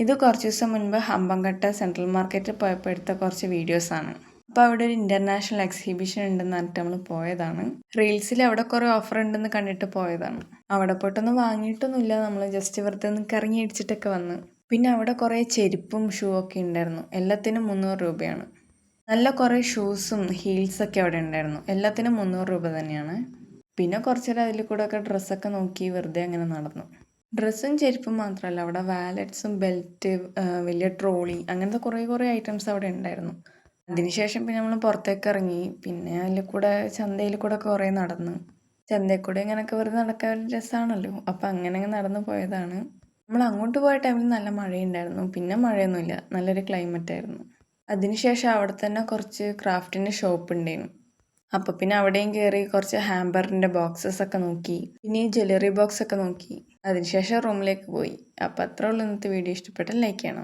ഇത് കുറച്ച് ദിവസം മുൻപ് ഹമ്പങ്കട്ട സെൻട്രൽ മാർക്കറ്റിൽ പോയപ്പോൾ എടുത്ത കുറച്ച് വീഡിയോസാണ്. അപ്പോൾ അവിടെ ഒരു ഇൻ്റർനാഷണൽ എക്സിബിഷൻ ഉണ്ടെന്ന് പറഞ്ഞിട്ട് നമ്മൾ പോയതാണ്. റീൽസിൽ അവിടെ കുറേ ഓഫർ ഉണ്ടെന്ന് കണ്ടിട്ട് പോയതാണ്. അവിടെ പോയിട്ടൊന്നും വാങ്ങിയിട്ടൊന്നുമില്ല, നമ്മൾ ജസ്റ്റ് വെറുതെ ഒന്ന് കറങ്ങി അടിച്ചിട്ടൊക്കെ വന്ന്. പിന്നെ അവിടെ കുറേ ചെരുപ്പും ഷൂ ഒക്കെ ഉണ്ടായിരുന്നു. എല്ലാത്തിനും 300 രൂപയാണ്. നല്ല കുറേ ഷൂസും ഹീൽസൊക്കെ അവിടെ ഉണ്ടായിരുന്നു. എല്ലാത്തിനും 300 രൂപ തന്നെയാണ്. പിന്നെ കുറച്ച് നേരം അതിൽ കൂടെ ഒക്കെ ഡ്രസ്സൊക്കെ നോക്കി വെറുതെ അങ്ങനെ നടന്നു. ഡ്രസ്സും ചെരുപ്പും മാത്രമല്ല, അവിടെ വാലറ്റ്സും ബെൽറ്റ്, വലിയ ട്രോളി, അങ്ങനത്തെ കുറേ ഐറ്റംസ് അവിടെ ഉണ്ടായിരുന്നു. അതിനുശേഷം പിന്നെ നമ്മൾ പുറത്തേക്ക് ഇറങ്ങി. പിന്നെ അതിൽ കൂടെ ചന്തയിൽ കൂടെ കുറേ നടന്നു. ചന്തയിൽ കൂടെ ഇങ്ങനെയൊക്കെ വെറുതെ നടക്കാൻ ഒരു രസമാണല്ലോ. അപ്പം അങ്ങനെ നടന്നു പോയതാണ്. നമ്മൾ അങ്ങോട്ട് പോയ ടൈമിൽ നല്ല മഴയുണ്ടായിരുന്നു. പിന്നെ മഴയൊന്നുമില്ല, നല്ലൊരു ക്ലൈമറ്റ് ആയിരുന്നു. അതിനുശേഷം അവിടെ തന്നെ കുറച്ച് ക്രാഫ്റ്റിൻ്റെ ഷോപ്പ് ഉണ്ടായിരുന്നു. അപ്പോൾ പിന്നെ അവിടെയും കയറി കുറച്ച് ഹാമ്പറിൻ്റെ ബോക്സസ് ഒക്കെ നോക്കി. പിന്നെ ഈ ജ്വല്ലറി ബോക്സ് ഒക്കെ നോക്കി. അതിനുശേഷം റൂമിലേക്ക് പോയി. അപ്പോൾ അത്രേ ഉള്ളൂ ഇന്നത്തെ വീഡിയോ. ഇഷ്ടപ്പെട്ടാൽ ലൈക്ക് ചെയ്യണം.